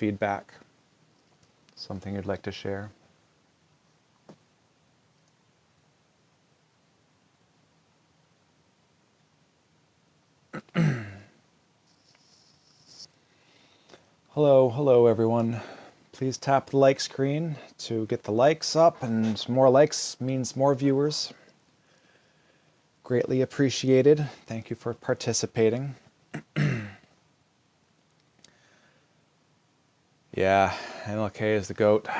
feedback, something you'd like to share. Hello everyone. Please tap the like screen to get the likes up, and more likes means more viewers. Greatly appreciated. Thank you for participating. Yeah, MLK is the GOAT. We've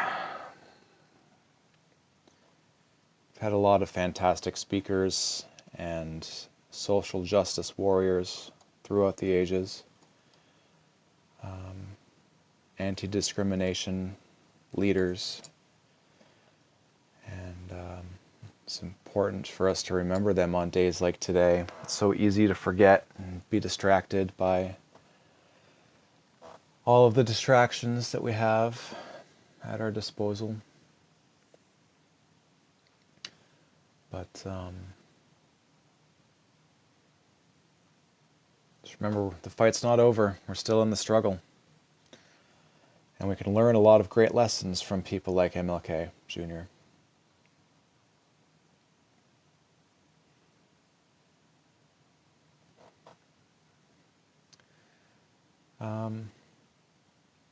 had a lot of fantastic speakers and social justice warriors throughout the ages. Anti-discrimination leaders. And it's important for us to remember them on days like today. It's so easy to forget and be distracted by all of the distractions that we have at our disposal. But just remember, the fight's not over. We're still in the struggle. And we can learn a lot of great lessons from people like MLK Jr.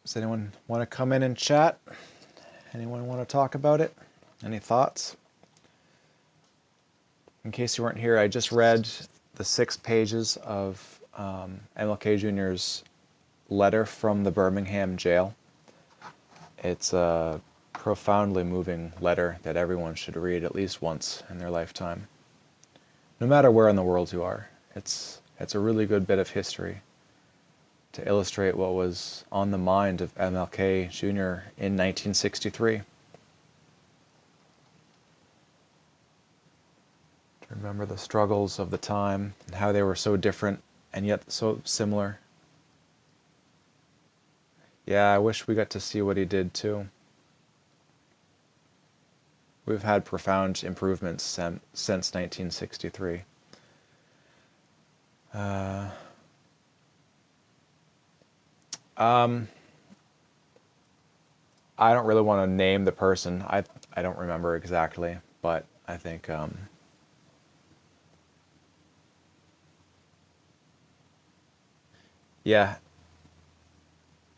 Does anyone want to come in and chat? Anyone want to talk about it? Any thoughts? In case you weren't here, I just read the 6 pages of MLK Jr.'s letter from the Birmingham jail. It's a profoundly moving letter that everyone should read at least once in their lifetime. No matter where in the world you are, it's a really good bit of history to illustrate what was on the mind of MLK Jr. in 1963. To remember the struggles of the time and how they were so different and yet so similar. Yeah, I wish we got to see what he did too. We've had profound improvements since 1963. I don't really want to name the person. I don't remember exactly, but I think yeah,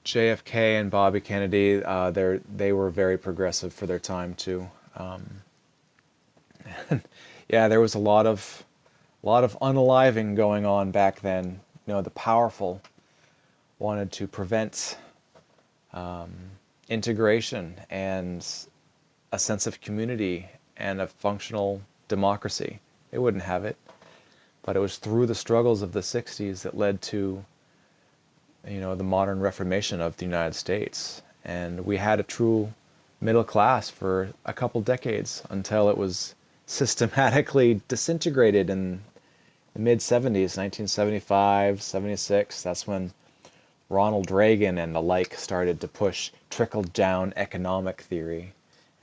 JFK and Bobby Kennedy, they were very progressive for their time too. Yeah, there was a lot of unaliving going on back then. You know, the powerful wanted to prevent integration and a sense of community and a functional democracy. They wouldn't have it. But it was through the struggles of the 60s that led to, you know, the modern reformation of the United States. And we had a true middle class for a couple decades until it was systematically disintegrated in the mid-70s, 1975, 76. That's when Ronald Reagan and the like started to push trickle-down economic theory.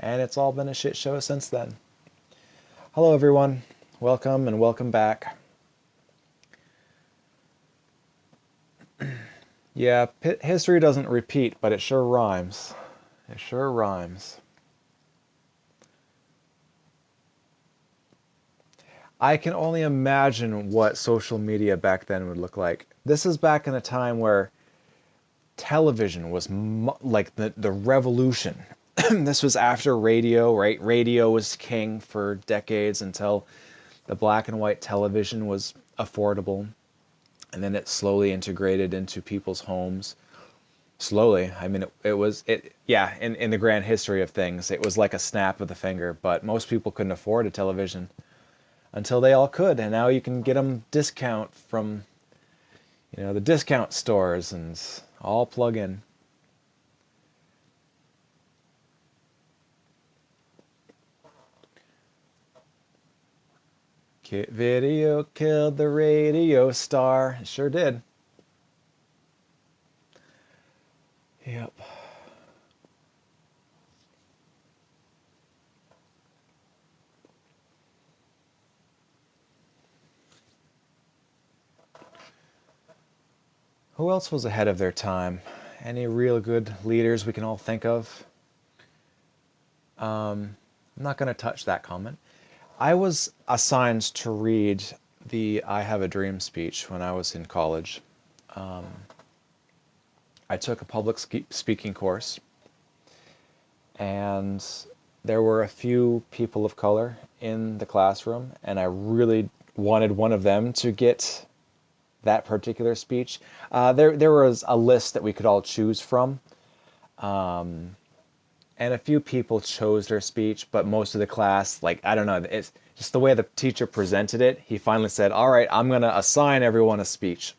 And it's all been a shit show since then. Hello everyone. Welcome and welcome back. Yeah, history doesn't repeat, but it sure rhymes. It sure rhymes. I can only imagine what social media back then would look like. This is back in a time where television was like the revolution. This was after radio, right? Radio was king for decades until the black and white television was affordable. And then it slowly integrated into people's homes. Slowly. I mean, yeah, in the grand history of things, it was like a snap of the finger, but most people couldn't afford a television until they all could. And now you can get them discount from, you know, the discount stores and all plug in. Video killed the radio star. It sure did. Yep. Who else was ahead of their time Any real good leaders we can all think of? I'm not going to touch that comment. I was assigned to read the I Have a Dream speech when I was in college. I took a public speaking course, and there were a few people of color in the classroom, and I really wanted one of them to get that particular speech. There was a list that we could all choose from, and a few people chose their speech, but most of the class, like, I don't know, it's just the way the teacher presented it. He finally said, all right, I'm going to assign everyone a speech.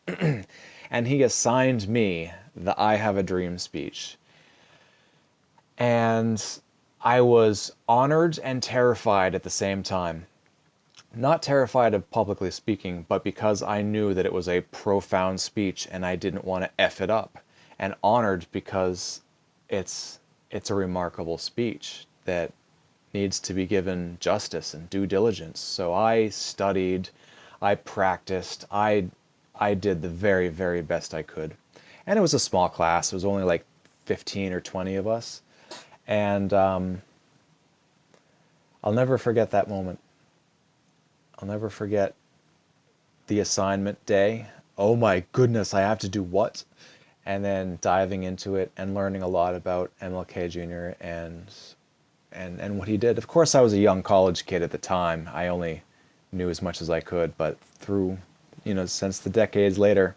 And he assigned me the I Have a Dream speech. And I was honored and terrified at the same time. Not terrified of publicly speaking, but because I knew that it was a profound speech and I didn't want to F it up. And honored because it's it's a remarkable speech that needs to be given justice and due diligence. So I studied, I practiced, I did the very, very best I could. And it was a small class. It was only like 15 or 20 of us. And I'll never forget that moment. I'll never forget the assignment day. Oh my goodness, I have to do what? And then diving into it and learning a lot about MLK Jr. and what he did. Of course, I was a young college kid at the time. I only knew as much as I could, but through, since the decades later,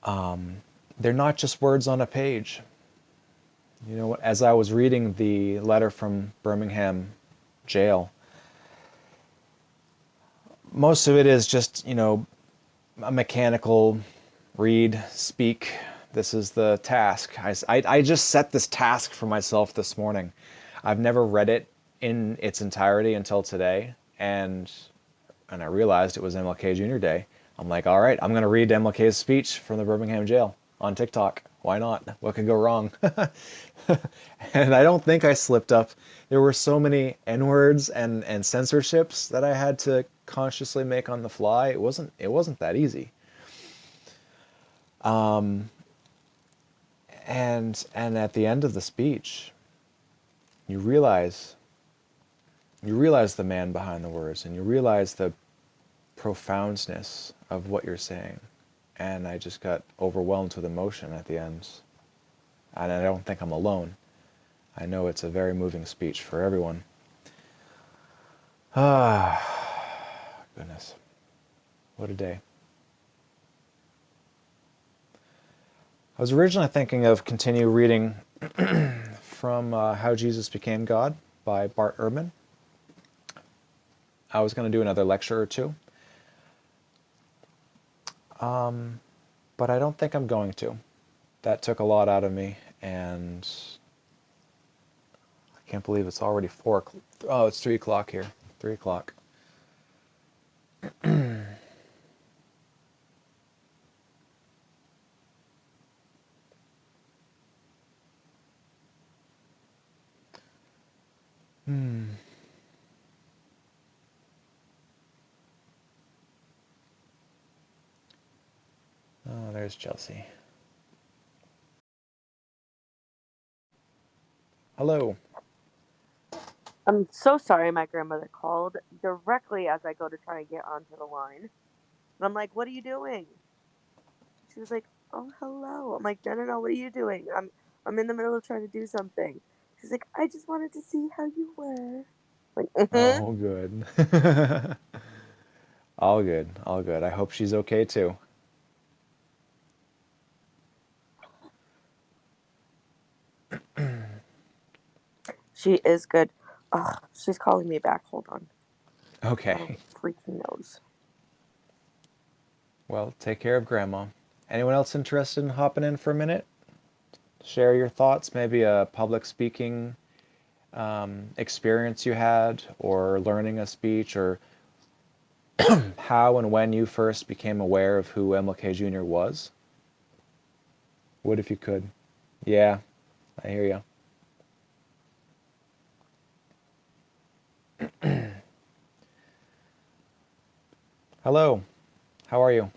they're not just words on a page. As I was reading the letter from Birmingham jail, most of it is just, a mechanical read, speak. This is the task. I just set this task for myself this morning. I've never read it in its entirety until today, and I realized it was MLK Jr. Day. I'm like, all right, I'm going to read MLK's speech from the Birmingham jail on TikTok. Why not? What could go wrong? And I don't think I slipped up. There were so many N-words and censorships that I had to consciously make on the fly. It wasn't that easy. And at the end of the speech, you realize the man behind the words, and you realize the profoundness of what you're saying. And I just got overwhelmed with emotion at the end. And I don't think I'm alone. I know it's a very moving speech for everyone. Ah, goodness. What a day. I was originally thinking of continue reading from How Jesus Became God by Bart Ehrman. I was going to do another lecture or two. But I don't think I'm going to. That took a lot out of me, and I can't believe it's already 4 o'clock. Oh, it's 3 o'clock here. 3 o'clock. Oh, there's Chelsea. Hello. I'm so sorry my grandmother called directly as I go to try and get onto the line. And I'm like, what are you doing? She was like, oh, hello. I'm like, no, no, no, what are you doing? I'm in the middle of trying to do something. She's like, I just wanted to see how you were. I'm like, mm-hmm. Oh, good. All good. All good. I hope she's okay too. She is good. Oh, she's calling me back. Hold on. God Okay. only freaking knows. Well, take care of Grandma. Anyone else interested in hopping in for a minute? Share your thoughts, maybe a public speaking experience you had, or learning a speech, or how and when you first became aware of who MLK Jr. was. What if you could? Yeah, I hear you. Hello, how are you?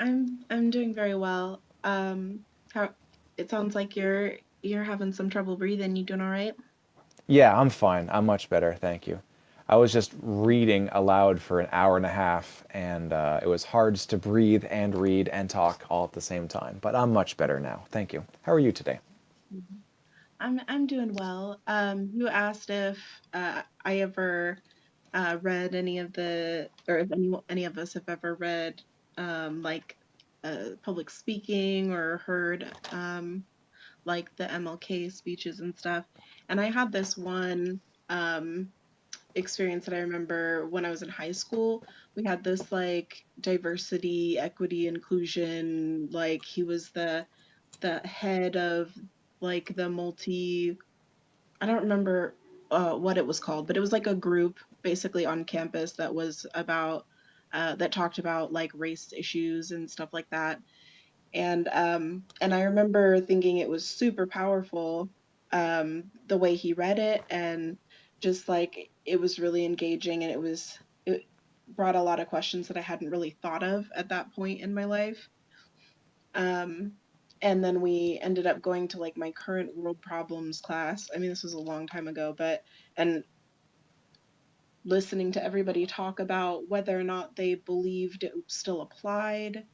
I'm doing very well. How it sounds like you're having some trouble breathing. You doing all right? Yeah, I'm fine. I'm much better, thank you. I was just reading aloud for an hour and a half, and it was hard to breathe and read and talk all at the same time. But I'm much better now, thank you. How are you today? Mhm. I'm doing well. You asked if I ever read any of the, or if any of us have ever read like public speaking or heard like the MLK speeches and stuff. And I had this one um experience that I remember when I was in high school. We had this like diversity, equity, inclusion, like he was the head of like the multi, I don't remember what it was called, but it was like a group basically on campus that was about that talked about like race issues and stuff like that. And I remember thinking it was super powerful, the way he read it, and just like it was really engaging, and it brought a lot of questions that I hadn't really thought of at that point in my life. um and then we ended up going to like my current world problems class. I mean, this was a long time ago, but and listening to everybody talk about whether or not they believed it still applied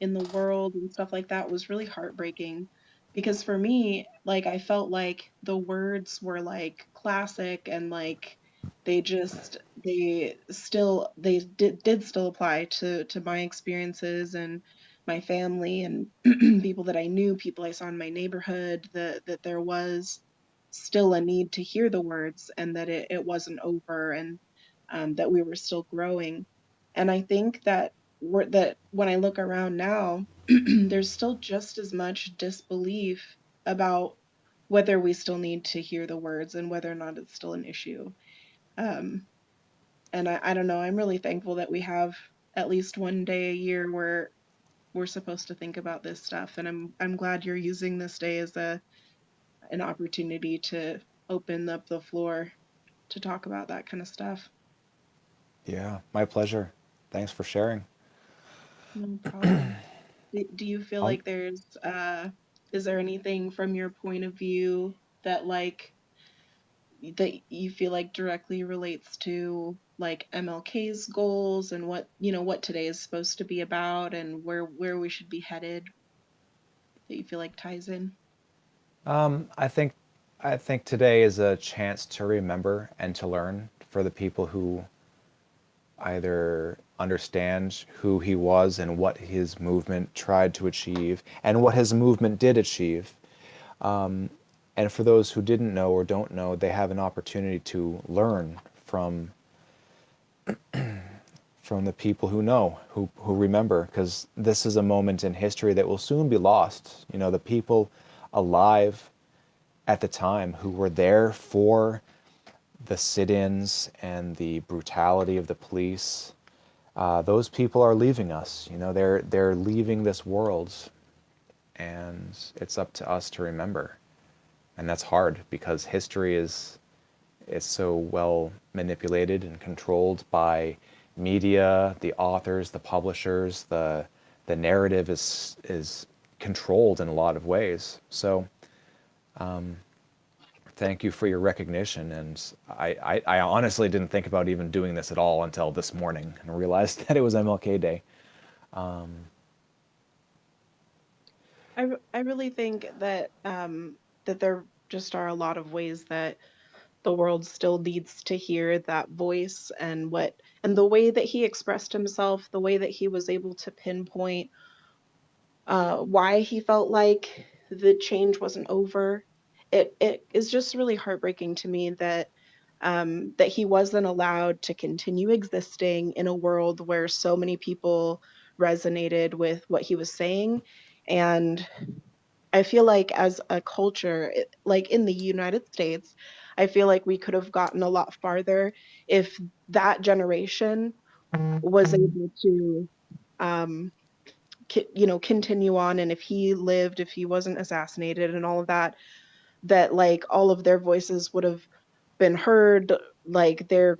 in the world and stuff like that was really heartbreaking. Because for me, like, I felt like the words were like classic, and like they did still apply to my experiences and my family and people that I knew, people I saw in my neighborhood, that there was still a need to hear the words, and that it wasn't over, and that we were still growing. And I think that when I look around now, there's still just as much disbelief about whether we still need to hear the words and whether or not it's still an issue. Um, and I don't know, I'm really thankful that we have at least one day a year where we're supposed to think about this stuff. And I'm glad you're using this day as a an opportunity to open up the floor to talk about that kind of stuff. Yeah, my pleasure. Thanks for sharing. No problem. Do you feel Um, like is there anything from your point of view that like that you feel like directly relates to like MLK's goals and what, what today is supposed to be about and where we should be headed, that you feel like ties in? I think I think today is a chance to remember and to learn for the people who either understand who he was and what his movement tried to achieve and what his movement did achieve. And for those who didn't know or don't know, they have an opportunity to learn from the people who know, who remember, because this is a moment in history that will soon be lost. You know, the people alive at the time who were there for the sit-ins and the brutality of the police, those people are leaving us. You know, they're leaving this world, and it's up to us to remember. And that's hard because history is so well manipulated and controlled by media, the authors, the publishers. The narrative is controlled in a lot of ways. So thank you for your recognition. And I honestly didn't think about even doing this at all until this morning and realized that it was MLK Day. I really think that there just are a lot of ways that the world still needs to hear that voice, and the way that he expressed himself, the way that he was able to pinpoint why he felt like the change wasn't over. It is just really heartbreaking to me that he wasn't allowed to continue existing in a world where so many people resonated with what he was saying. And I feel like as a culture, like in the United States, I feel like we could have gotten a lot farther if that generation was able to um, continue on, and if he lived, if he wasn't assassinated and all of that, that like all of their voices would have been heard. Like there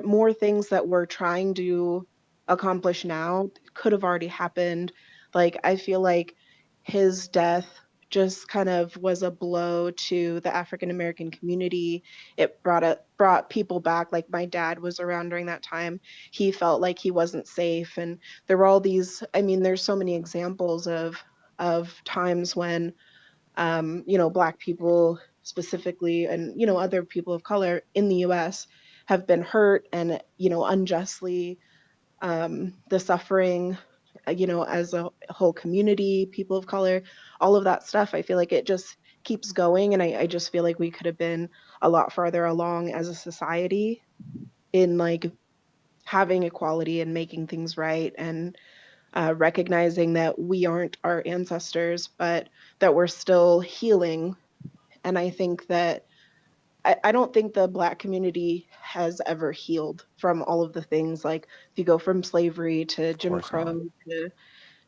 more things that we're trying to accomplish now could have already happened. Like, I feel like his death just kind of was a blow to the African American community. It brought people back. Like, my dad was around during that time. He felt like he wasn't safe, and there were all these. I mean, there's so many examples of times when Black people specifically, and other people of color in the US have been hurt and unjustly, the suffering, as a whole community, people of color, all of that stuff. I feel like it just keeps going. And I just feel like we could have been a lot farther along as a society in like having equality and making things right, and recognizing that we aren't our ancestors, but that we're still healing. And I think that I don't think the Black community has ever healed from all of the things. Like, if you go from slavery to Of Jim course not. Crow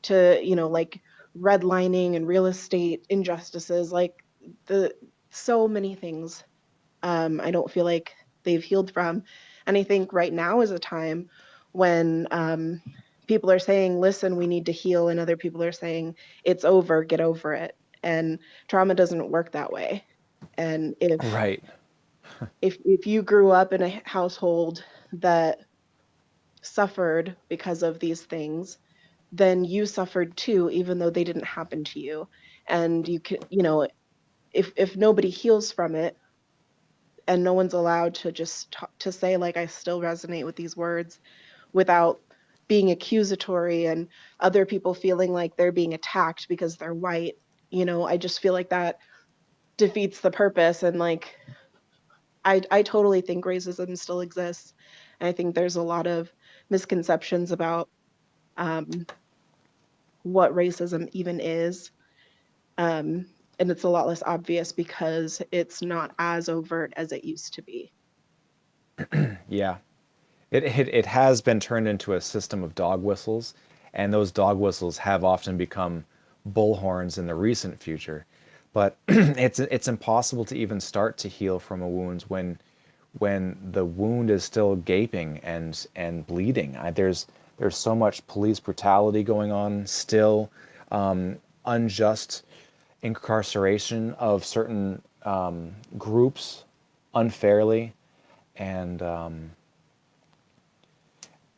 to like redlining and real estate injustices, like the so many things, I don't feel like they've healed from. And I think right now is a time when people are saying, listen, we need to heal, and other people are saying, it's over, get over it. And trauma doesn't work that way. And Right. if you grew up in a household that suffered because of these things, then you suffered too, even though they didn't happen to you. And you can, if nobody heals from it, and no one's allowed to just to say, like, I still resonate with these words, without being accusatory and other people feeling like they're being attacked because they're white, I just feel like that defeats the purpose. And like, I totally think racism still exists. And I think there's a lot of misconceptions about um, what racism even is. Um, and it's a lot less obvious because it's not as overt as it used to be. Yeah. It has been turned into a system of dog whistles, and those dog whistles have often become bullhorns in the recent future. But it's impossible to even start to heal from a wound when the wound is still gaping and bleeding. There's so much police brutality going on still, unjust incarceration of certain groups unfairly, and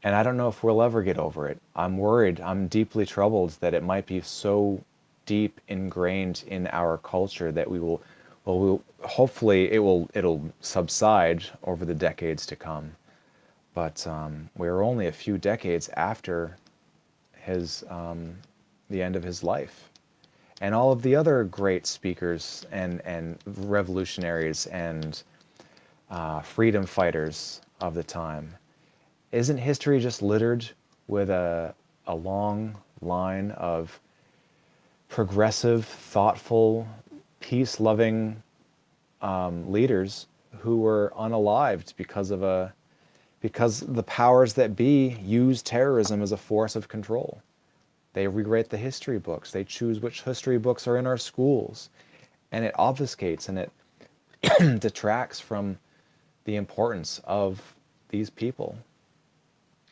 and I don't know if we'll ever get over it. I'm worried. I'm deeply troubled that it might be so deep ingrained in our culture that we'll hopefully it'll subside over the decades to come. But we're only a few decades after his the end of his life, and all of the other great speakers and revolutionaries and freedom fighters of the time. Isn't history just littered with a long line of progressive, thoughtful, peace-loving leaders who were unalived because the powers that be use terrorism as a force of control. They rewrite the history books. They choose which history books are in our schools, and it obfuscates and it detracts from the importance of these people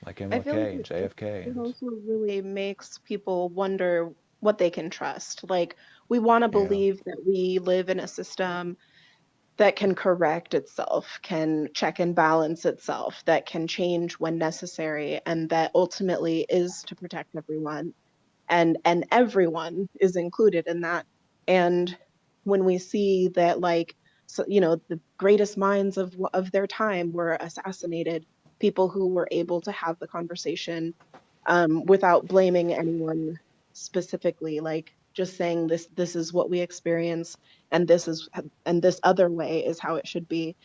like I feel like MLK and JFK. it And also really makes people wonder what they can trust. Like, we want to yeah, believe that we live in a system that can correct itself, can check and balance itself, that can change when necessary, and that ultimately is to protect everyone. And everyone is included in that. And when we see that, like, so, the greatest minds of their time were assassinated, people who were able to have the conversation, without blaming anyone specifically, like just saying, this is what we experience, and this other way is how it should be.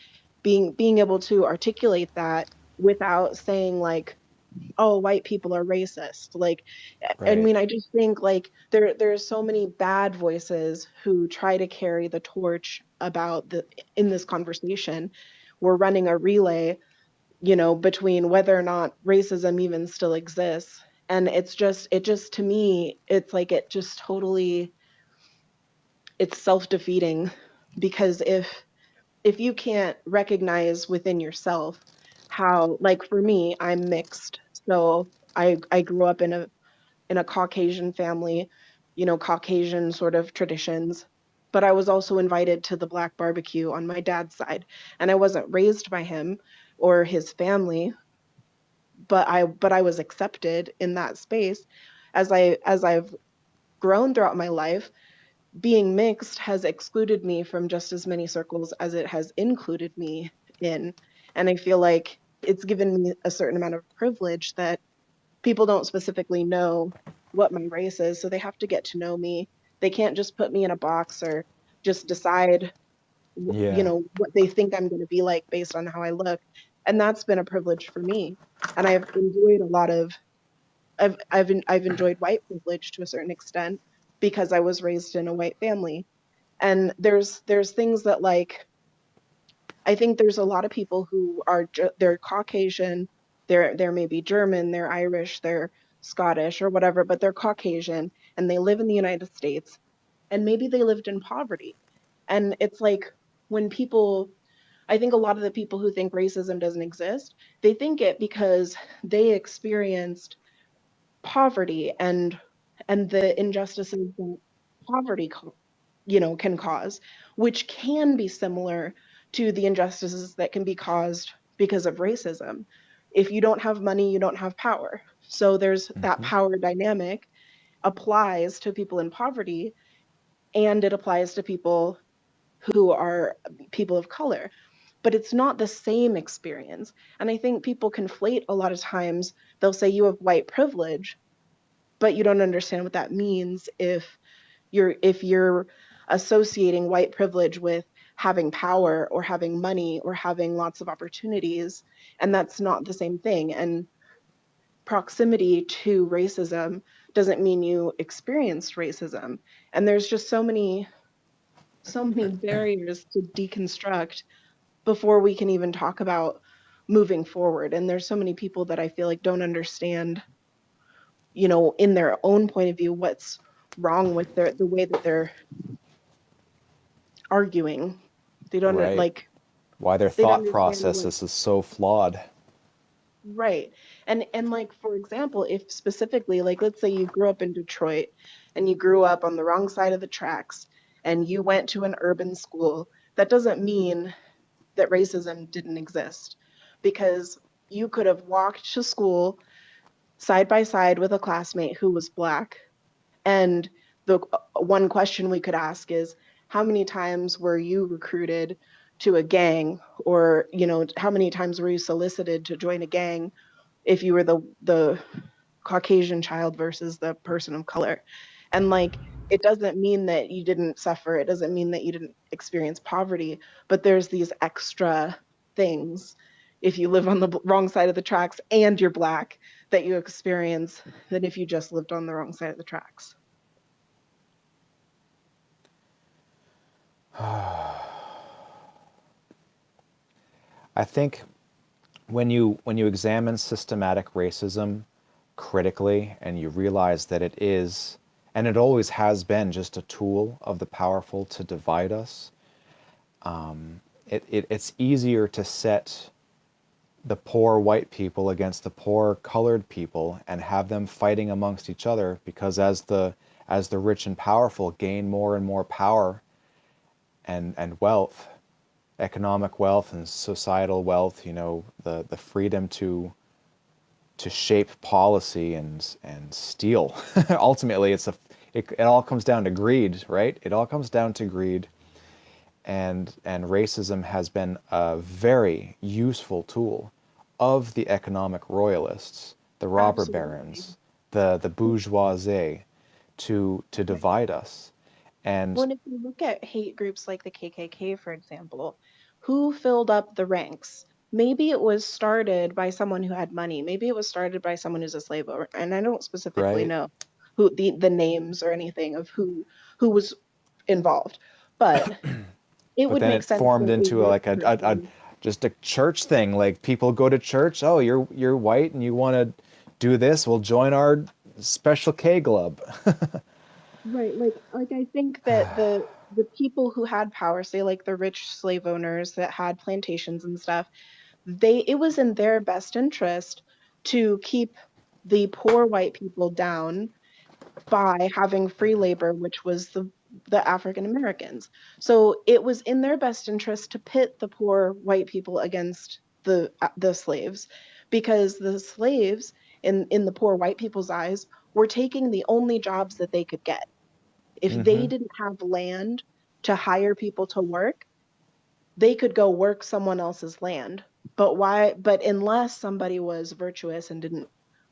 Being able to articulate that without saying, like, oh, white people are racist. Like, I right, mean, I just think, like, there's so many bad voices who try to carry the torch about the in this conversation. We're running a relay, between whether or not racism even still exists. And it just to me, it's like, it just totally, it's self-defeating. Because if you can't recognize within yourself how, like, for me, I'm mixed. So I grew up in in a Caucasian family, you know, Caucasian sort of traditions. But I was also invited to the black barbecue on my dad's side, and I wasn't raised by him or his family, but I was accepted in that space. As I've grown throughout my life, being mixed has excluded me from just as many circles as it has included me in. And I feel like it's given me a certain amount of privilege that people don't specifically know what my race is. So they have to get to know me. They can't just put me in a box or just decide, you Yeah. know, what they think I'm going to be like based on how I look. And that's been a privilege for me. And I've enjoyed a lot of I've enjoyed white privilege to a certain extent because I was raised in a white family. And there's things that, like, I think there's a lot of people who are they're Caucasian, they're maybe German, they're Irish, they're Scottish or whatever, but they're Caucasian and they live in the United States and maybe they lived in poverty. And it's like, when people, I think a lot of the people who think racism doesn't exist, they think it because they experienced poverty and the injustices that poverty you know, can cause, which can be similar to the injustices that can be caused because of racism. If you don't have money, you don't have power. So there's that Hmm. power dynamic applies to people in poverty, and it applies to people who are people of color, but it's not the same experience. And I think people conflate a lot of times. They'll say you have white privilege, but you don't understand what that means if you're associating white privilege with having power or having money or having lots of opportunities, and that's not the same thing. And proximity to racism doesn't mean you experienced racism. And there's just so many barriers to deconstruct before we can even talk about moving forward. And there's so many people that I feel like don't understand, you know, in their own point of view, what's wrong with the way that they're arguing. They don't Right. like Why their they don't thought understand what, process is so flawed. right. And like, for example, if specifically, like, let's say you grew up in Detroit and you grew up on the wrong side of the tracks and you went to an urban school, that doesn't mean that racism didn't exist, because you could have walked to school side by side with a classmate who was black. And the one question we could ask is, how many times were you recruited to a gang, or, you know, how many times were you solicited to join a gang if you were the Caucasian child versus the person of color? And like, it doesn't mean that you didn't suffer. It doesn't mean that you didn't experience poverty, but there's these extra things if you live on the wrong side of the tracks and you're black that you experience than if you just lived on the wrong side of the tracks. I think when you examine systematic racism critically and you realize that it is, and it always has been, just a tool of the powerful to divide us, it's easier to set the poor white people against the poor colored people and have them fighting amongst each other, because as the rich and powerful gain more and more power and wealth, economic wealth and societal wealth, the freedom to shape policy and steal. Ultimately, it all comes down to greed, right? It all comes down to greed, and racism has been a very useful tool of the economic royalists, the robber Absolutely. barons, the bourgeoisie, to Right. divide us. Well, And and if you look at hate groups like the KKK, for example, who filled up the ranks? Maybe it was started by someone who had money. Maybe it was started by someone who's a slave owner. And I don't specifically right, know who the names or anything of who was involved, but it but would then make it sense formed that a into rich like a person, just a church thing. Like, people go to church. Oh, you're white and you want to do this? Well, join our special K club. right? Like I think that the people who had power, say like the rich slave owners that had plantations and stuff, it was in their best interest to keep the poor white people down by having free labor, which was the African Americans. So it was in their best interest to pit the poor white people against the slaves, because the slaves in the poor white people's eyes were taking the only jobs that they could get. If they Mm-hmm. didn't have land to hire people to work, they could go work someone else's land. But why? But unless somebody was virtuous and didn't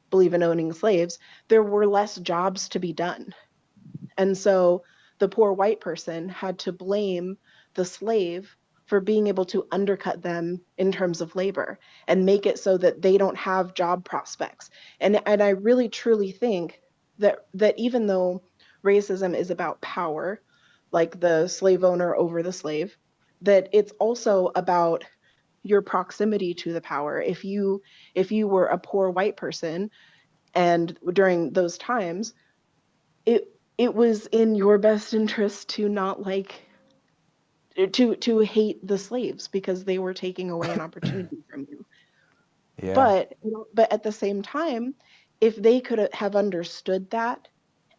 believe in owning slaves, there were less jobs to be done. And so the poor white person had to blame the slave for being able to undercut them in terms of labor and make it so that they don't have job prospects. And I really truly think that even though racism is about power, like the slave owner over the slave, that it's also about your proximity to the power. If you were a poor white person and during those times, it it was in your best interest to not like to hate the slaves because they were taking away an opportunity from you. Yeah. But at the same time, if they could have understood that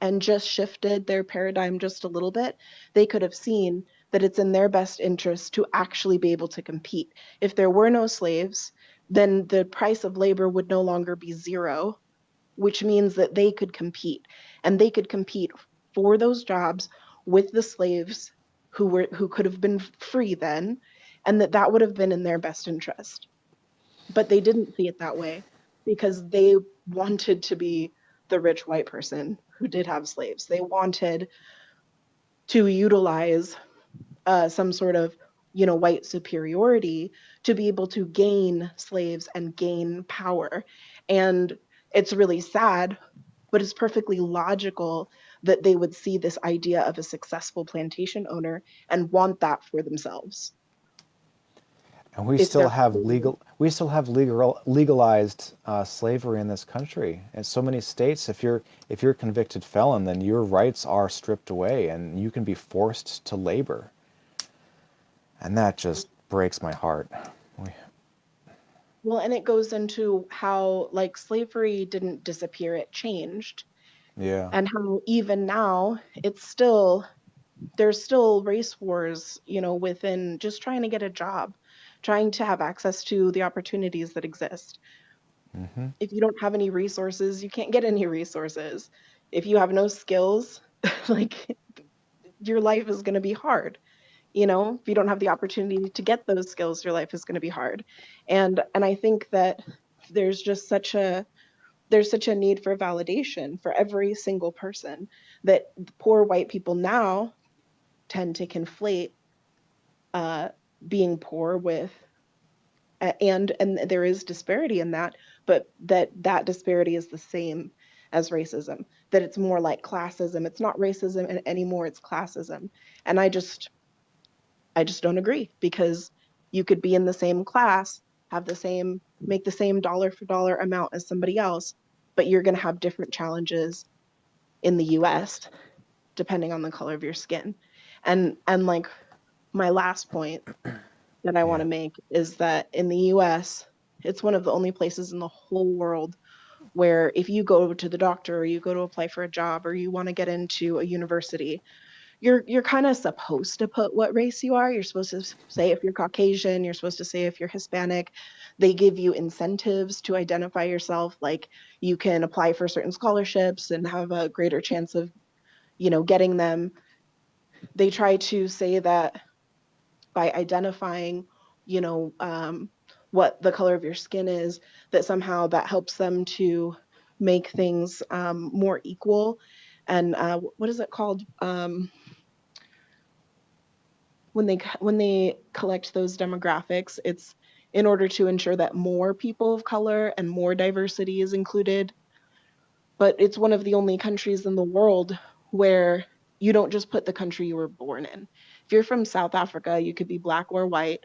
and just shifted their paradigm just a little bit, they could have seen that it's in their best interest to actually be able to compete. If there were no slaves, then the price of labor would no longer be zero, which means that they could compete, and they could compete for those jobs with the slaves who could have been free then, and that would have been in their best interest. But they didn't see it that way because they wanted to be the rich white person who did have slaves. They wanted to utilize some sort of white superiority to be able to gain slaves and gain power. And it's really sad, but it's perfectly logical that they would see this idea of a successful plantation owner and want that for themselves. And we If still they're have poor, legalized slavery in this country. In so many states, if you're a convicted felon, then your rights are stripped away, and you can be forced to labor. And that just breaks my heart. We, well, and it goes into how like slavery didn't disappear, it changed. yeah. And how even now it's still there's still race wars, within just trying to get a job, trying to have access to the opportunities that exist. Hmm. If you don't have any resources, you can't get any resources. If you have no skills, like your life is going to be hard. If you don't have the opportunity to get those skills, your life is going to be hard. And I think that there's just such a need for validation for every single person, that poor white people now tend to conflate uh, being poor with and there is disparity in that, but that disparity is the same as racism. That it's more like classism. It's not racism anymore. It's classism, and I just don't agree, because you could be in the same class, have the same make the same dollar for dollar amount as somebody else, but you're going to have different challenges in the US depending on the color of your skin. And like my last point that I want Yeah. to make is that in the US, it's one of the only places in the whole world where if you go to the doctor or you go to apply for a job or you want to get into a university, you're kind of supposed to put what race you are. You're supposed to say if you're Caucasian, you're supposed to say if you're Hispanic. They give you incentives to identify yourself, like you can apply for certain scholarships and have a greater chance of, getting them. They try to say that by identifying, you know, um, what the color of your skin is, that somehow that helps them to make things more equal. And what is it called? When they collect those demographics, it's in order to ensure that more people of color and more diversity is included. But it's one of the only countries in the world where you don't just put the country you were born in. If you're from South Africa, you could be black or white.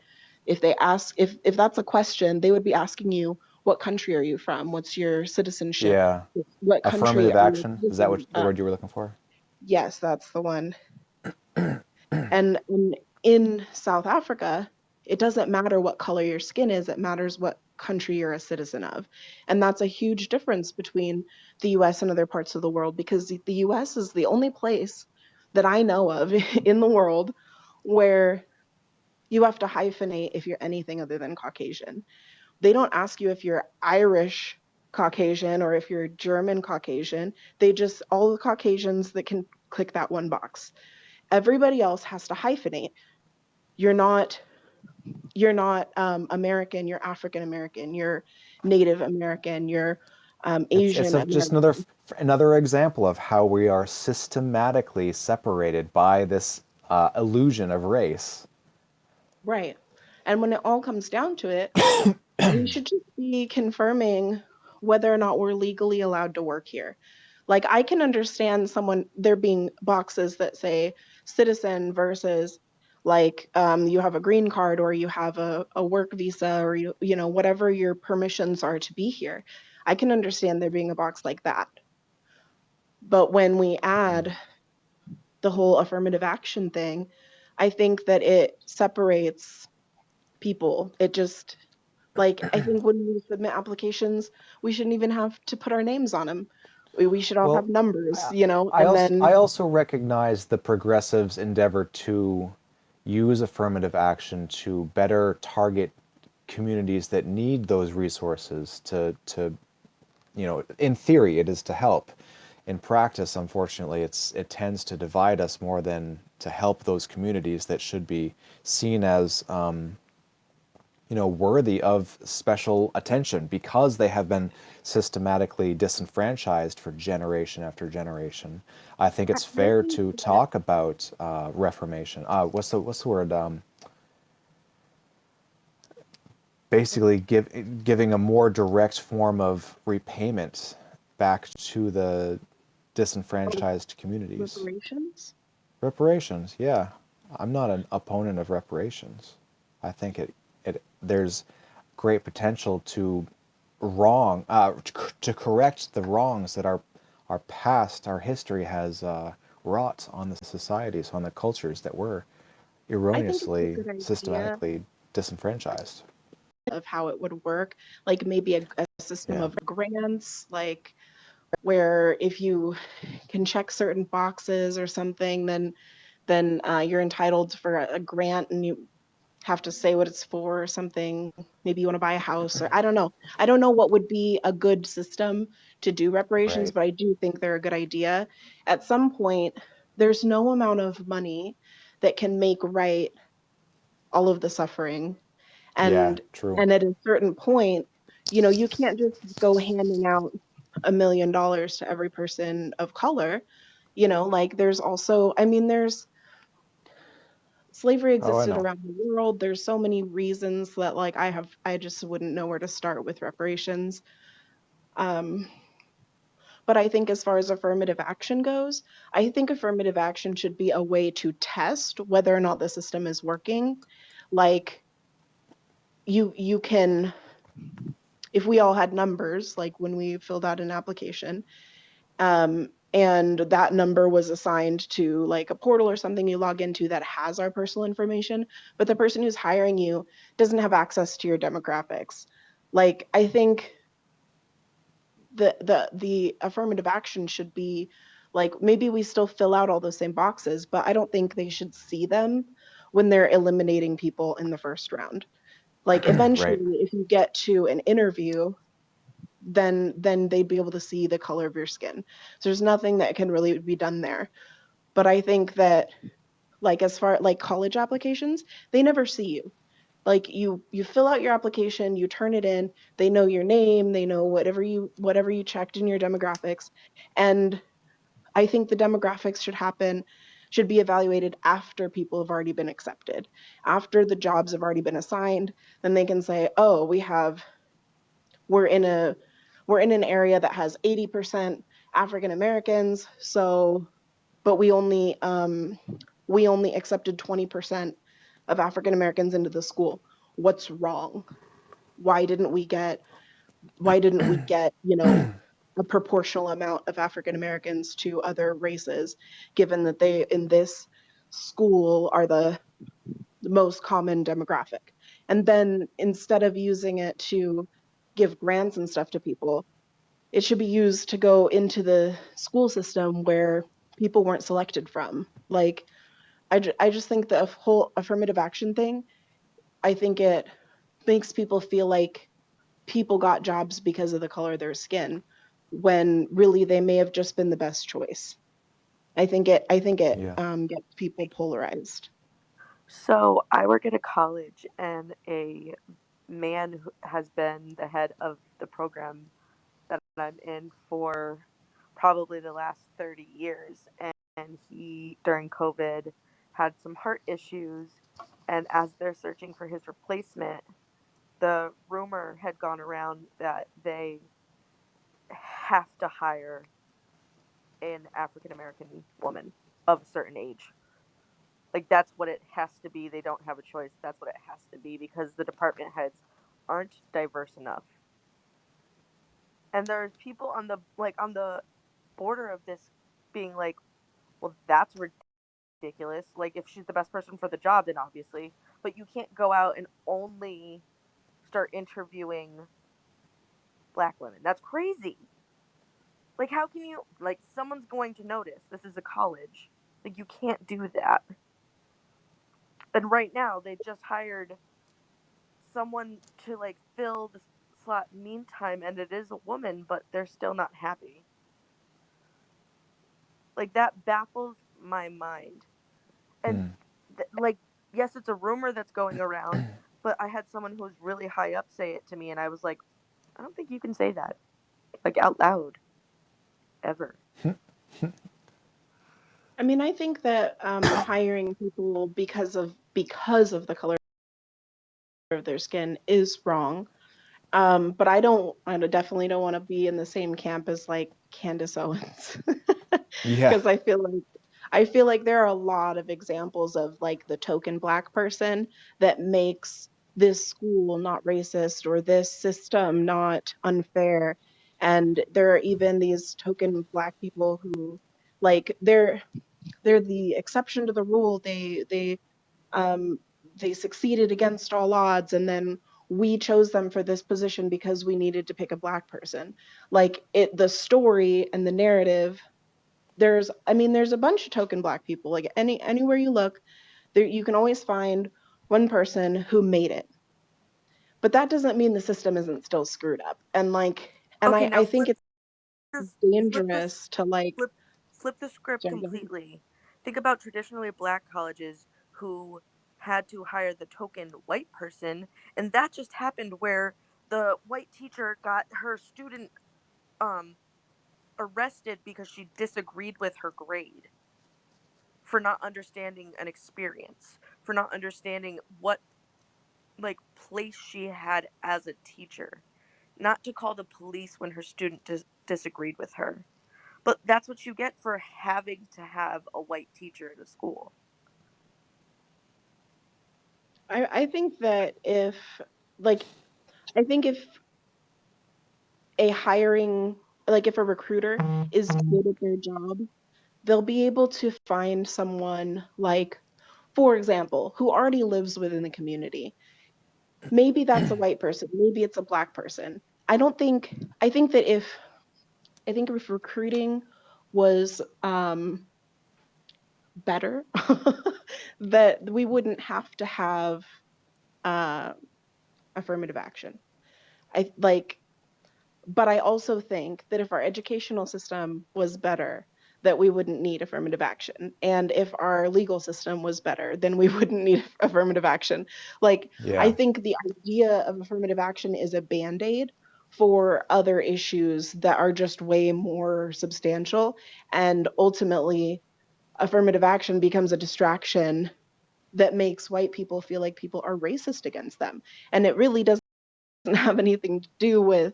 If that's a question, they would be asking you, what country are you from? What's your citizenship? Yeah. What country Affirmative are you action. a Is that citizen what the of? word you were looking for? Yes, that's the one. And in South Africa, it doesn't matter what color your skin is, it matters what country you're a citizen of. And that's a huge difference between the US and other parts of the world, because the US is the only place that I know of in the world where you have to hyphenate if you're anything other than Caucasian. They don't ask you if you're Irish Caucasian or if you're German Caucasian. They just, all the Caucasians that can click that one box. Everybody else has to hyphenate. You're not American, you're African American, you're Native American, you're It's Asian just American. another example of how we are systematically separated by this illusion of race. Right. And when it all comes down to it, we should just be confirming whether or not we're legally allowed to work here. Like, I can understand someone there being boxes that say citizen versus like you have a green card or you have a work visa or you know whatever your permissions are to be here. I can understand there being a box like that. But when we add the whole affirmative action thing, I think that it separates people. It just, like, I think when we submit applications, we shouldn't even have to put our names on them. We should all have Well, numbers, you know, I and also then, recognize the progressives' endeavor to use affirmative action to better target communities that need those resources to in theory it is to help. In practice, unfortunately, it tends to divide us more than to help those communities that should be seen as worthy of special attention because they have been systematically disenfranchised for generation after generation. I think I it's I fair think to that, talk about reformation. What's the word? Basically, giving a more direct form of repayment back to the oh, disenfranchised communities. reparations. Reparations, yeah. I'm not an opponent of reparations. I think there's great potential to to correct the wrongs that our past, our history has wrought on the societies, on the cultures that were I think it's a erroneously, good idea systematically disenfranchised. of how it would work, like maybe a system Yeah, of grants, like where if you can check certain boxes or something, then you're entitled for a grant and you have to say what it's for or something. Maybe you want to buy a house or I don't know. I don't know what would be a good system to do reparations, right. but I do think they're a good idea. At some point, there's no amount of money that can make right all of the suffering. Yeah, And true. and at a certain point, you know, you can't just go handing out $1 million to every person of color. You know, like there's also, I mean, there's slavery Oh, I existed know. around the world. There's so many reasons that like I just wouldn't know where to start with reparations. Um, but I think as far as affirmative action goes, I think affirmative action should be a way to test whether or not the system is working. Like you can, if we all had numbers, like when we filled out an application, and that number was assigned to like a portal or something you log into that has our personal information, but the person who's hiring you doesn't have access to your demographics. Like I think the affirmative action should be like maybe we still fill out all those same boxes, but I don't think they should see them when they're eliminating people in the first round. Like Right. eventually, if you get to an interview, then they'd be able to see the color of your skin. So there's nothing that can really be done there. But I think that like as far like college applications, they never see you. Like you fill out your application, you turn it in, they know your name, they know whatever you checked in your demographics. And I think the demographics should be evaluated after people have already been accepted. After the jobs have already been assigned, then they can say, "Oh, we're in a we're in an area that has 80% African Americans, so but we only accepted 20% of African Americans into the school. What's wrong? Why didn't we get why didn't we get, you know, a proportional amount of African Americans to other races, given that they in this school are the most common demographic?" And then instead of using it to give grants and stuff to people, it should be used to go into the school system where people weren't selected from. Like, I just think the whole affirmative action thing, I think it makes people feel like people got jobs because of the color of their skin, when really they may have just been the best choice. I think it Yeah. gets people polarized. So I work at a college, and a man who has been the head of the program that I'm in for probably the last 30 years. And he, during COVID, had some heart issues. And as they're searching for his replacement, the rumor had gone around that they have to hire an African American woman of a certain age. Like, that's what it has to be. They don't have a choice. That's what it has to be, because the department heads aren't diverse enough. And there's people on the, like, on the border of this being like, well, that's ridiculous. Like, if she's the best person for the job, then obviously, but you can't go out and only start interviewing black women. That's crazy. Like, how can you, like, someone's going to notice this is a college. Like, you can't do that. And right now they just hired someone to, like, fill the slot meantime, and it is a woman, but they're still not happy. Like, that baffles my mind. And Hmm. like, yes, it's a rumor that's going around, but I had someone who was really high up say it to me, and I was like, I don't think you can say that, like, out loud, ever. I mean, I think that hiring people because of the color of their skin is wrong. But I definitely don't want to be in the same camp as like Candace Owens, Yeah. because I feel like there are a lot of examples of like the token black person that makes this school not racist or this system not unfair. And there are even these token black people who, like, they're the exception to the rule. Um, they succeeded against all odds, and then we chose them for this position because we needed to pick a black person. Like, the story and the narrative. There's a bunch of token black people. Like, anywhere you look, there you can always find one person who made it. But that doesn't mean the system isn't still screwed up. And like, and Okay, I now think it's this flip this dangerous to like. flip flip the script Sorry, go ahead. completely. Think about traditionally black colleges who had to hire the token white person, and that just happened where the white teacher got her student um arrested because she disagreed with her grade, for not understanding an experience, for not understanding what, like, place she had as a teacher, not to call the police when her student disagreed with her. But that's what you get for having to have a white teacher at a school. I think that like I think if a hiring like if a recruiter is good at their job, they'll be able to find someone, like, for example, who already lives within the community. Maybe that's a white person, maybe it's a black person. I think that if recruiting was better, that we wouldn't have to have uh, affirmative action. I like But I also think that if our educational system was better, that we wouldn't need affirmative action. And if our legal system was better, then we wouldn't need affirmative action. Like, I Yeah. think the idea of affirmative action is a band-aid for other issues that are just way more substantial. And ultimately, affirmative action becomes a distraction that makes white people feel like people are racist against them. And it really doesn't have anything to do with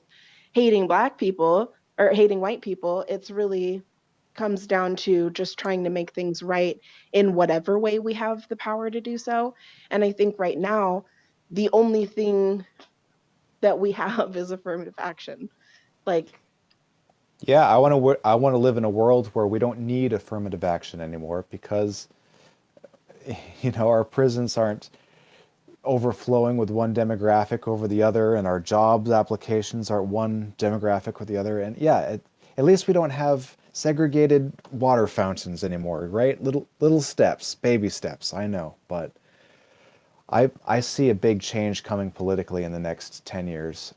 hating black people or hating white people. It's really comes down to just trying to make things right in whatever way we have the power to do so. And I think right now, the only thing that we have is affirmative action. Like, Yeah, I want to live in a world where we don't need affirmative action anymore because our prisons aren't overflowing with one demographic over the other, and our jobs applications are one demographic with the other. And yeah, at least we don't have segregated water fountains anymore, right? Little steps, baby steps. I know, but I see a big change coming politically in the next 10 years.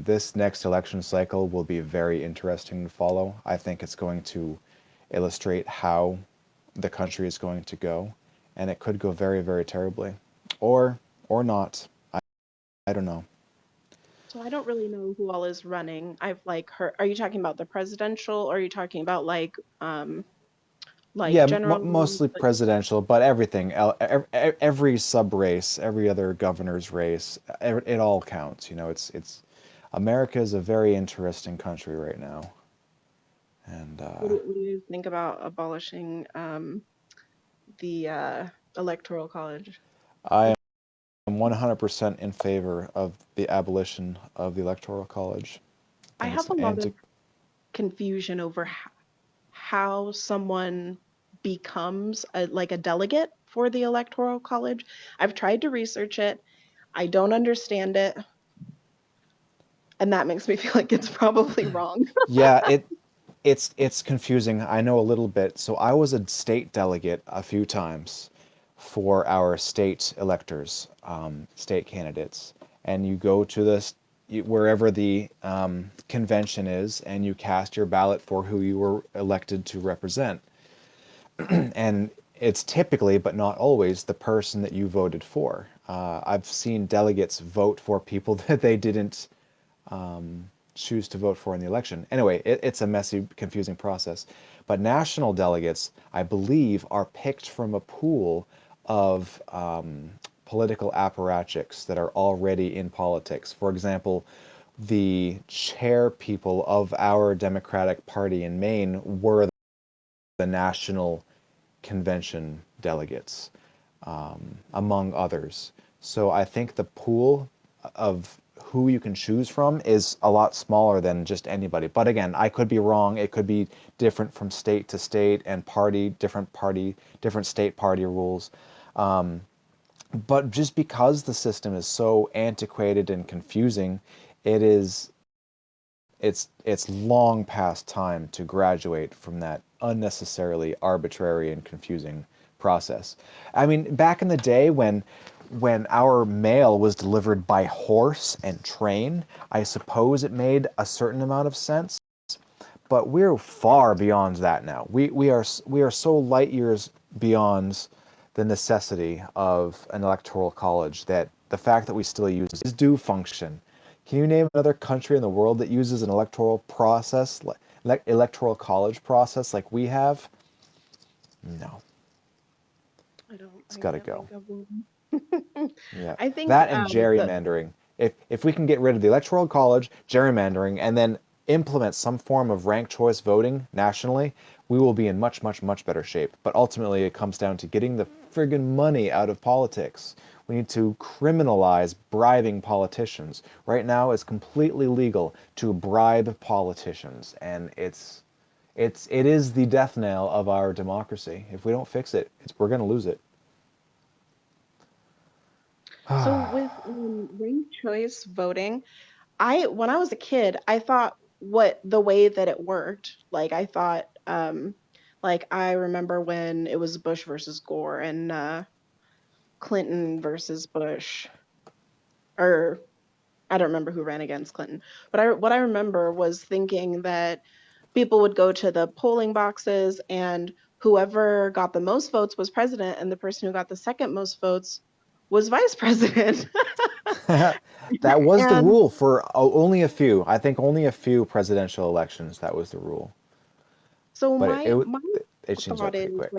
This next election cycle will be very interesting to follow. I think it's going to illustrate how the country is going to go, and it could go very, very terribly, or or not. I don't know. So I don't really know who all is running. I've like heard, are you talking about the presidential or are you talking about like Yeah, general mostly like presidential, but everything, every sub race, every other governor's race, it all counts. You know, it's America is a very interesting country right now, and what do you think about abolishing the electoral college? I am 100% in favor of the abolition of the Electoral College. I I think it's have an a lot anti. of confusion over how someone becomes like a delegate for the electoral college. I've tried to research it. I don't understand it, and that makes me feel like it's probably wrong. Yeah, it's confusing. I know a little bit. So I was a state delegate a few times for our state electors, state candidates, and you go to this wherever the convention is, and you cast your ballot for who you were elected to represent. And it's typically, but not always, the person that you voted for. I've seen delegates vote for people that they didn't choose to vote for in the election. Anyway, it's a messy, confusing process. But national delegates, I believe, are picked from a pool of political apparatchiks that are already in politics. For example, the chair people of our Democratic Party in Maine were the national convention delegates, among others. So I think the pool of who you can choose from is a lot smaller than just anybody. But again, I could be wrong. It could be different from state to state and party, different state party rules. But just because the system is so antiquated and confusing, it is it's long past time to graduate from that unnecessarily arbitrary and confusing process. I mean, back in the day when our mail was delivered by horse and train, I suppose it made a certain amount of sense, but we're far beyond that now. We are so light years beyond the necessity of an electoral college that the fact that we still use it do function. Can you name another country in the world that uses an electoral process, like electoral college process like we have? No, it's I got to can't go. think of one. Yeah, I think that and the gerrymandering. If we can get rid of the electoral college, gerrymandering, and then implement some form of ranked choice voting nationally, we will be in much, much, much better shape. But ultimately, it comes down to getting the friggin' money out of politics. We need to criminalize bribing politicians. Right now, it's completely legal to bribe politicians, and it is the death knell of our democracy. If we don't fix it, we're going to lose it. so with ranked choice voting, I when I was a kid, I thought what the way that it worked, like I thought like I remember when it was Bush versus Gore and Clinton versus Bush, or I don't remember who ran against Clinton, but I what I remember was thinking that people would go to the polling boxes and whoever got the most votes was president and the person who got the second most votes was vice president. That was the And rule for only a few. I think only a few presidential elections that was the rule. so But my it changed thought up is pretty quick.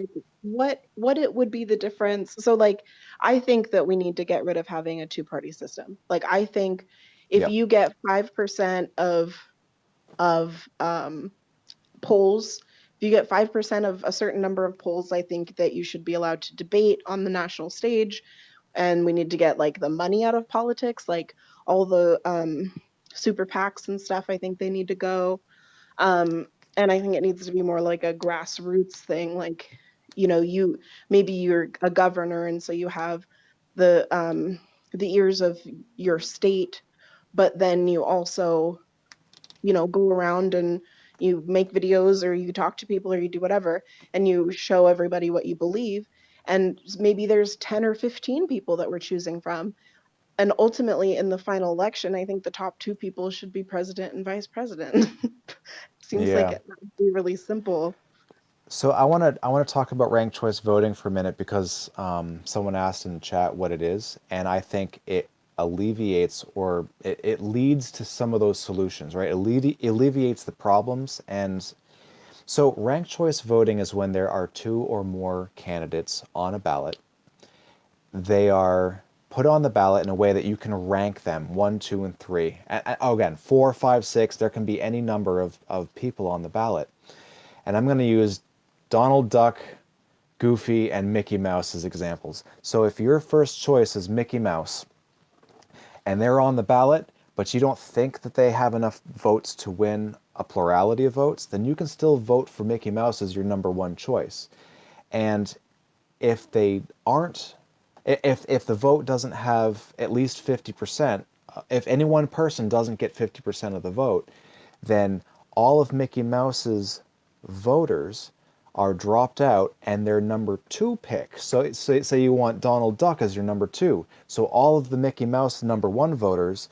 like what it would be the difference. So like I think that we need to get rid of having a two-party system. Like I think if Yep. you get 5% of polls, if you get 5% of a certain number of polls, I think that you should be allowed to debate on the national stage, and we need to get like the money out of politics, like all the super PACs and stuff. I think they need to go. Um, and I think it needs to be more like a grassroots thing. Like, you maybe you're a governor, and so you have the the ears of your state, but then you also, go around and you make videos or you talk to people or you do whatever and you show everybody what you believe. And maybe there's 10 or 15 people that we're choosing from. And ultimately, in the final election, I think the top two people should be president and vice president. Seems like Yeah. it would be really simple. So I want to talk about ranked choice voting for a minute because someone asked in the chat what it is, and I think it alleviates or it leads to some of those solutions, right? Alleviates the problems. And so ranked choice voting is when there are two or more candidates on a ballot. They are put on the ballot in a way that you can rank them one, two, and three. Oh, again, four, five, six. There can be any number of people on the ballot. And I'm going to use Donald Duck, Goofy, and Mickey Mouse as examples. So if your first choice is Mickey Mouse and they're on the ballot, but you don't think that they have enough votes to win a plurality of votes, then you can still vote for Mickey Mouse as your number one choice. And if they aren't, if the vote doesn't have at least 50%, if any one person doesn't get 50% of the vote, then all of Mickey Mouse's voters are dropped out and their number two pick. So say you want Donald Duck as your number two. So all of the Mickey Mouse number one voters,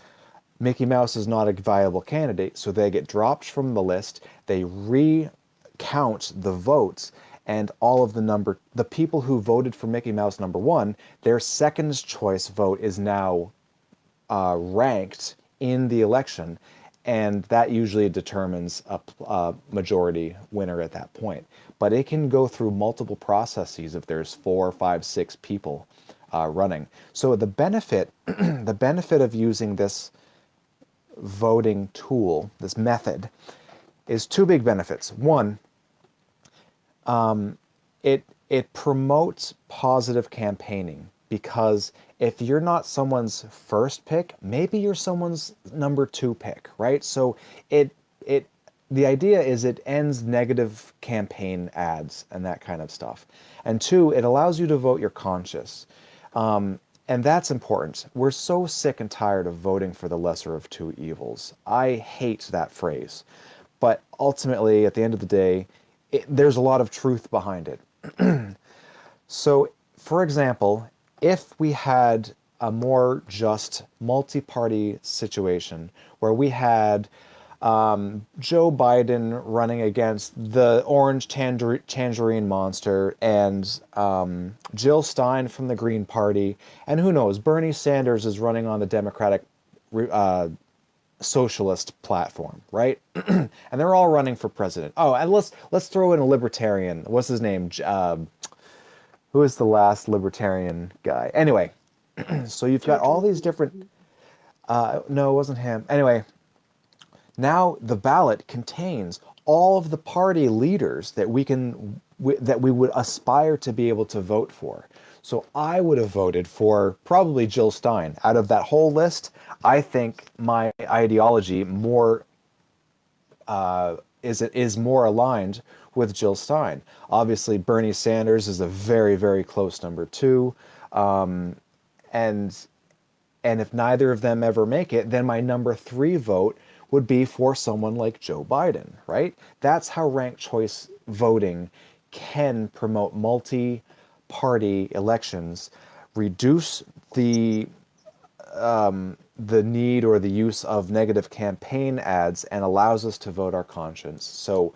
Mickey Mouse is not a viable candidate, so they get dropped from the list. They recount the votes, and all of the people who voted for Mickey Mouse number one, their second choice vote is now ranked in the election, and that usually determines a majority winner at that point. But it can go through multiple processes if there's four, five, six people running. So the benefit, the benefit of using this voting tool, this method, is two big benefits. One, it promotes positive campaigning because if you're not someone's first pick, maybe you're someone's number two pick, right? So it it the idea is it ends negative campaign ads and that kind of stuff. And two, it allows you to vote your conscience. And that's important. We're so sick and tired of voting for the lesser of two evils. I hate that phrase. But ultimately, at the end of the day, there's a lot of truth behind it. So, for example, if we had a more just multi-party situation where we had Joe Biden running against the orange tangerine monster and Jill Stein from the Green Party, and who knows, Bernie Sanders is running on the Democratic socialist platform, right? And they're all running for president. Oh, and let's throw in a libertarian. What's his name? Who is the last libertarian guy? Anyway, so you've got George all these different. Washington. No, it wasn't him. Anyway, now the ballot contains all of the party leaders that that we would aspire to be able to vote for. So I would have voted for probably Jill Stein. Out of that whole list, I think my ideology is more aligned with Jill Stein. Obviously, Bernie Sanders is a very, very close number two, and and if neither of them ever make it, then my number three vote would be for someone like Joe Biden, right? That's how ranked choice voting can promote multi-party elections, reduce the need or the use of negative campaign ads, and allows us to vote our conscience. So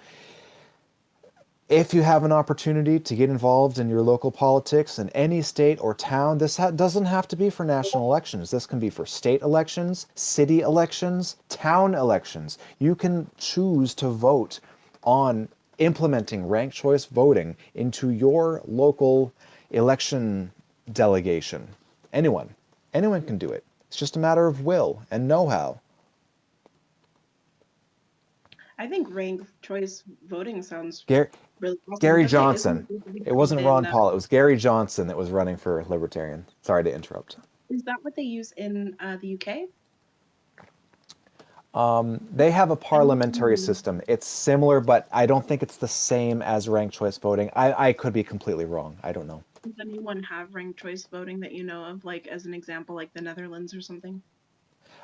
if you have an opportunity to get involved in your local politics in any state or town, this doesn't have to be for national elections. This can be for state elections, city elections, town elections. You can choose to vote on implementing ranked choice voting into your local election delegation. Anyone. Anyone can do it. It's just a matter of will and know-how. I think ranked choice voting sounds Gar- really awesome. Gary Isn't Johnson. it what they It use wasn't Ron in Paul. It was Gary Johnson that was running for Libertarian. Sorry to interrupt. is that what they use in the UK? They have a I don't parliamentary know. system. It's similar, but I don't think it's the same as ranked choice voting. I could be completely wrong. I don't know. Does anyone have ranked choice voting that you know of, like as an example, like the Netherlands or something?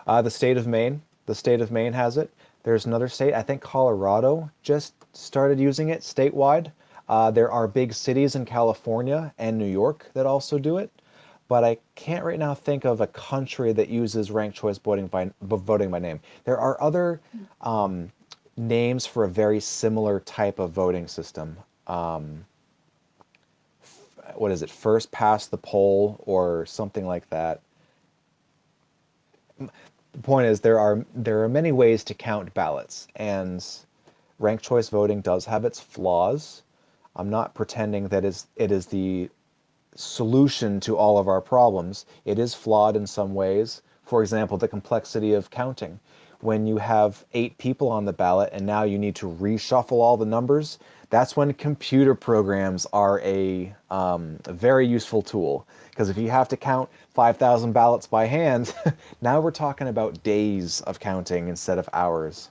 The state of Maine. The state of Maine has it. There's another state, I think Colorado just started using it statewide. There are big cities in California and New York that also do it, but I can't right now think of a country that uses ranked choice voting by name. There are other names for a very similar type of voting system. What is it? First past the poll or something like that. The point is there are many ways to count ballots, and ranked choice voting does have its flaws. I'm not pretending that it is the solution to all of our problems. It is flawed in some ways. For example, the complexity of counting. When you have 8 people on the ballot and now you need to reshuffle all the numbers, that's when computer programs are a very useful tool. Because if you have to count 5,000 ballots by hand, now we're talking about days of counting instead of hours.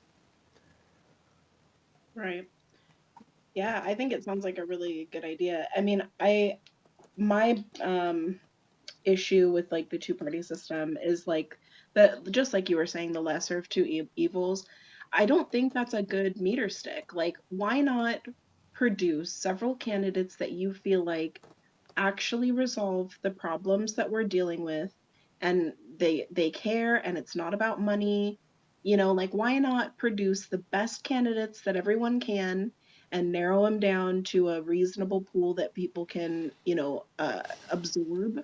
Right. Yeah, I think it sounds like a really good idea. I mean, I my issue with like the two-party system is like that, just like you were saying, the lesser of two evils. I don't think that's a good meter stick. Like, why not produce several candidates that you feel like actually resolve the problems that we're dealing with, and they care, and it's not about money. Like, why not produce the best candidates that everyone can and narrow them down to a reasonable pool that people can absorb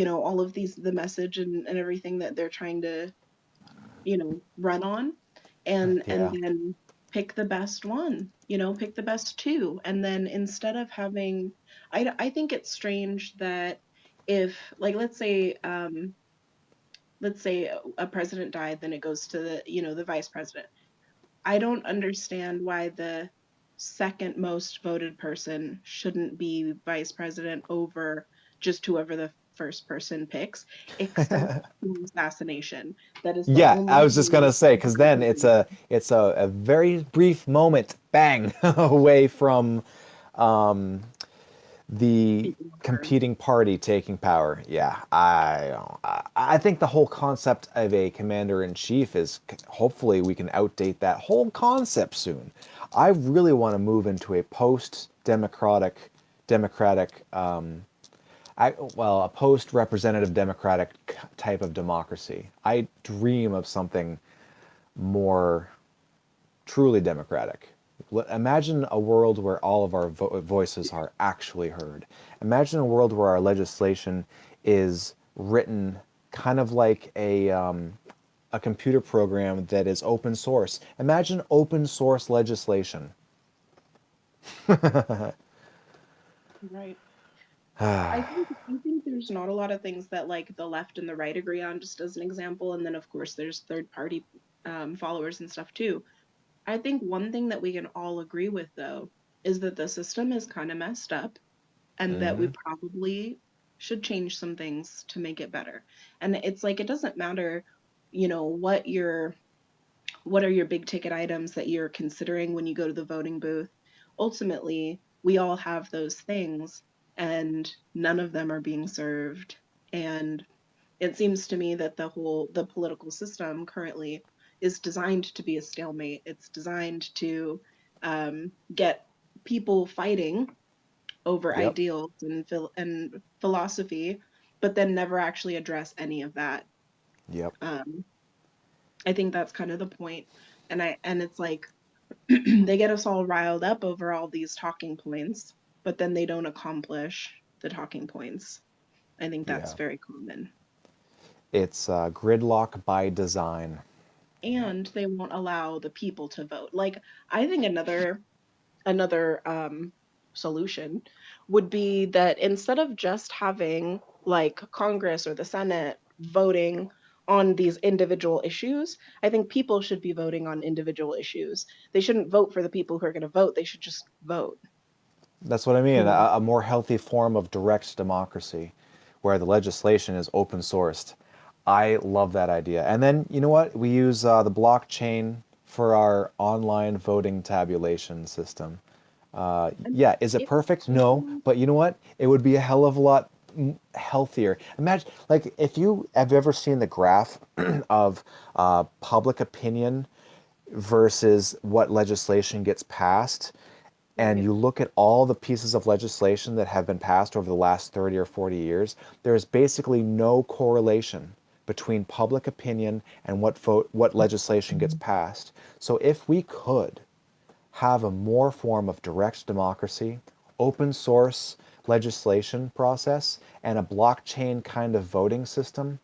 all of these, the message and everything that they're trying to run on, and Yeah. then pick the best one, pick the best two. And then instead of having, I think it's strange that if, like, let's say a president died, then it goes to the vice president. I don't understand why the second most voted person shouldn't be vice president over just whoever the first person picks, except for assassination. That is the Yeah, only I was just gonna thing say, I because can then think it's of. a very brief moment, bang, away from the Taking over. competing party taking power. Yeah, I think the whole concept of a commander in chief is hopefully we can outdate that whole concept soon. I really want to move into a democratic, a post-representative democratic type of democracy. I dream of something more truly democratic. Imagine a world where all of our voices are actually heard. Imagine a world where our legislation is written kind of like a computer program that is open source. Imagine open source legislation. Right. I think there's not a lot of things that like the left and the right agree on, just as an example. And then of course there's third party followers and stuff too. I think one thing that we can all agree with, though, is that the system is kind of messed up, and that we Hmm. probably should change some things to make it better. And it's like, it doesn't matter, what are your big ticket items that you're considering when you go to the voting booth. Ultimately, we all have those things, and none of them are being served. And it seems to me that the political system currently is designed to be a stalemate. It's designed to get people fighting over Yep. ideals and philosophy, but then never actually address any of that. Yep. Um, I think that's kind of the point. And it's like they get us all riled up over all these talking points, but then they don't accomplish the talking points. I think that's Yeah. very common. It's gridlock by design. Yep. And they won't allow the people to vote. Like, I think another solution would be that instead of just having like Congress or the Senate voting on these individual issues, I think people should be voting on individual issues. They shouldn't vote for the people who are going to vote. They should just vote. That's what I mean. You know? A more healthy form of direct democracy where the legislation is open sourced. I love that idea. And then, you know what? We use the blockchain for our online voting tabulation system. And Yeah, is it if perfect? No, Mhm. but you know what? It would be a hell of a lot healthier. Imagine, like, if you have ever seen the graph of public opinion versus what legislation gets passed, and Right. you look at all the pieces of legislation that have been passed over the last 30 or 40 years, there's basically no correlation between public opinion and what legislation gets passed. So if we could have a more form of direct democracy, open source legislation process, and a blockchain kind of voting system,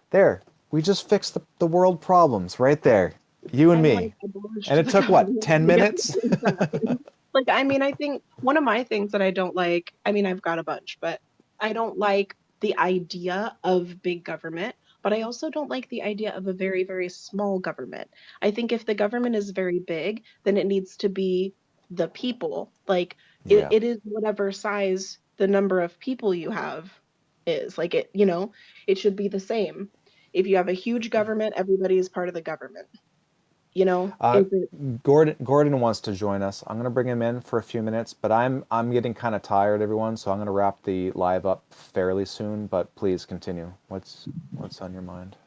there, we just fixed the world problems right there. You and And like me. And abolished it the took what, government 10 altogether. minutes? Exactly. Like, I mean, I think one of my things that I don't like, I mean, I've got a bunch, but I don't like the idea of big government, but I also don't like the idea of a very, very small government. I think if the government is very big, then it needs to be the people. Like, Yeah. it is whatever size the number of people you have is. Like, it should be the same. If you have a huge government, everybody is part of the government. Uh, Is it Gordon wants to join us. I'm going to bring him in for a few minutes, but I'm getting kind of tired, everyone, so I'm going to wrap the live up fairly soon, but please continue. What's on your mind?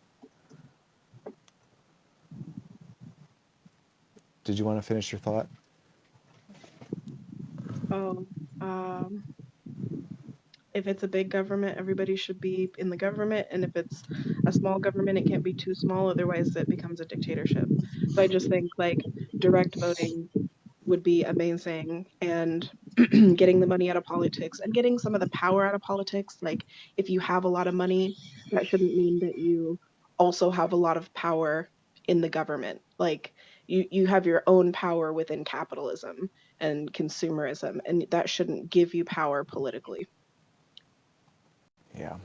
Did you want to finish your thought? oh um if it's a big government, everybody should be in the government, and if it's a small government, it can't be too small, otherwise it becomes a dictatorship. So I just think like direct voting would be amazing, and getting the money out of politics and getting some of the power out of politics. Like, if you have a lot of money, that shouldn't mean that you also have a lot of power in the government. Like, you have your own power within capitalism and consumerism, and that shouldn't give you power politically. Yeah.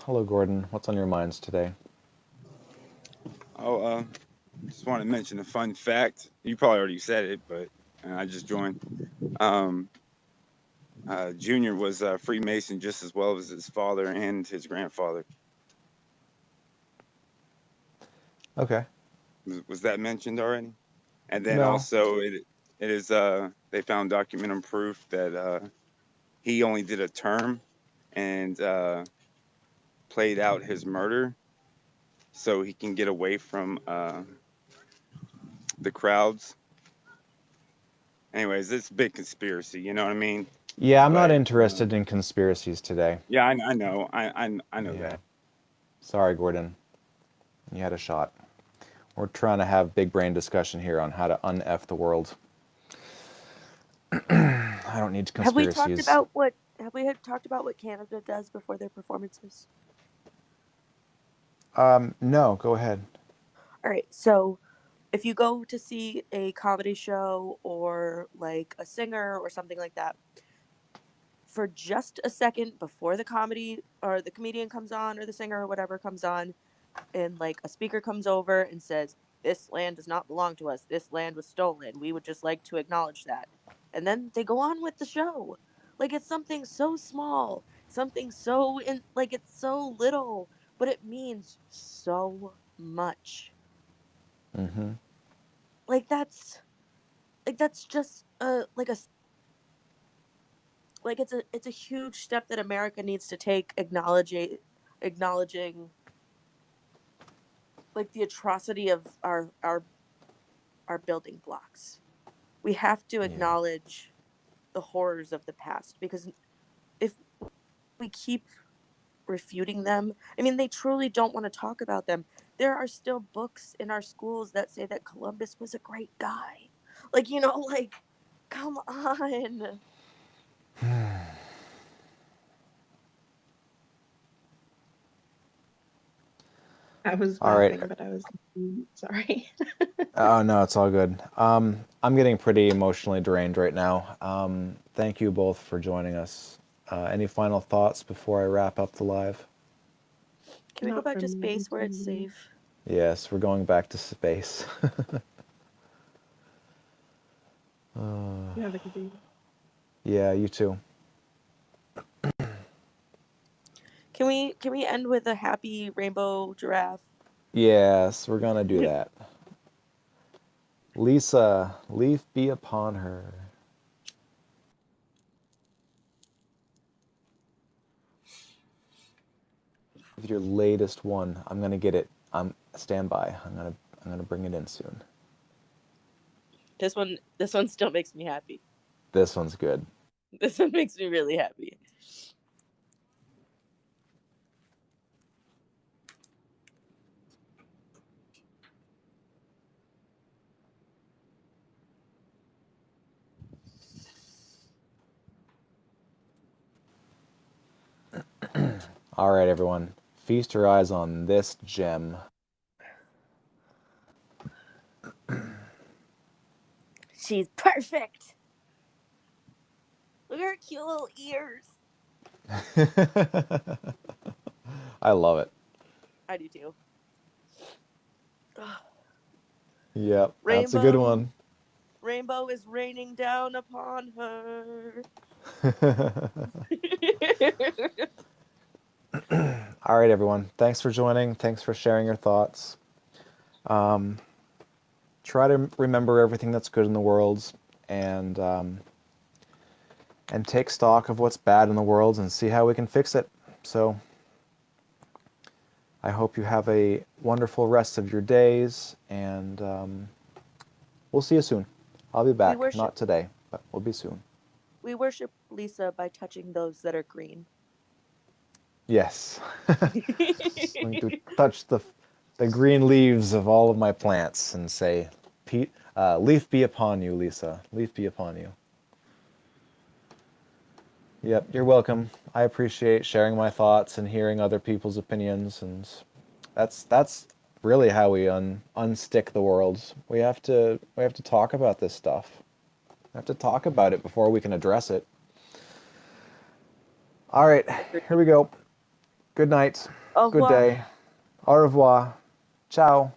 Hello, Gordon. What's on your minds today? Oh, just want to mention a fun fact. You probably already said it, but I just joined. Um, Junior was a Freemason just as well as his father and his grandfather. Okay. Was that mentioned already? And then No. also it is they found documented proof that he only did a term and played out his murder so he can get away from the crowds. Anyways, it's a big conspiracy, you know what I mean? Yeah, I'm not But interested in conspiracies today. yeah, I know, I know Yeah. that. Sorry, Gordon. You had a shot. We're trying to have big brain discussion here on how to un-F the world. I don't need Have we talked conspiracies. about what talked about what Canada does before their performances? No, go ahead. All right, so if you go to see a comedy show or like a singer or something like that, for just a second before the comedy or the comedian comes on or the singer or whatever comes on, and like a speaker comes over and says, "This land does not belong to us. This land was stolen. We would just like to acknowledge that." And then they go on with the show. Like, it's something so small, something so like it's so little, but it means so much. Mm-hmm. Like, that's just like it's a huge step that America needs to take, acknowledging like the atrocity of our building blocks. We have to Yeah. acknowledge the horrors of the past, because if we keep refuting them, I mean, they truly don't want to talk about them. There are still books in our schools that say that Columbus was a great guy. Like, like, come on. I was All right. laughing, but I was sorry. Oh no, it's all good. I'm getting pretty emotionally drained right now. Thank you both for joining us. Any final thoughts before I wrap up the live? Can we go Not back for to me, space where it's unfortunately. safe? Yes, we're going back to space. You have a good day. Yeah, you too. Can we end with a happy rainbow giraffe? Yes, we're gonna do that. Lisa, leaf be upon her. With your latest one, I'm gonna get it. Stand by. I'm gonna bring it in soon. This one still makes me happy. This one's good. This one makes me really happy. All right, everyone. Feast your eyes on this gem. She's perfect. Look at her cute little ears. I love it. I do too. Yep, that's a good Rainbow. one. Rainbow is raining down upon her. All right, everyone. Thanks for joining. Thanks for sharing your thoughts. Try to remember everything that's good in the world, and take stock of what's bad in the world and see how we can fix it. So I hope you have a wonderful rest of your days, and we'll see you soon. I'll be back. Not today, but we'll be soon. We worship Lisa by touching those that are green. Yes. I'm going to touch the green leaves of all of my plants and say, leaf be upon you, Lisa. Leaf be upon you. Yep, you're welcome. I appreciate sharing my thoughts and hearing other people's opinions, and that's really how we unstick the world. We have to talk about this stuff. We have to talk about it before we can address it. All right, here we go. Good night. Au Good revoir. day. Au revoir. Ciao.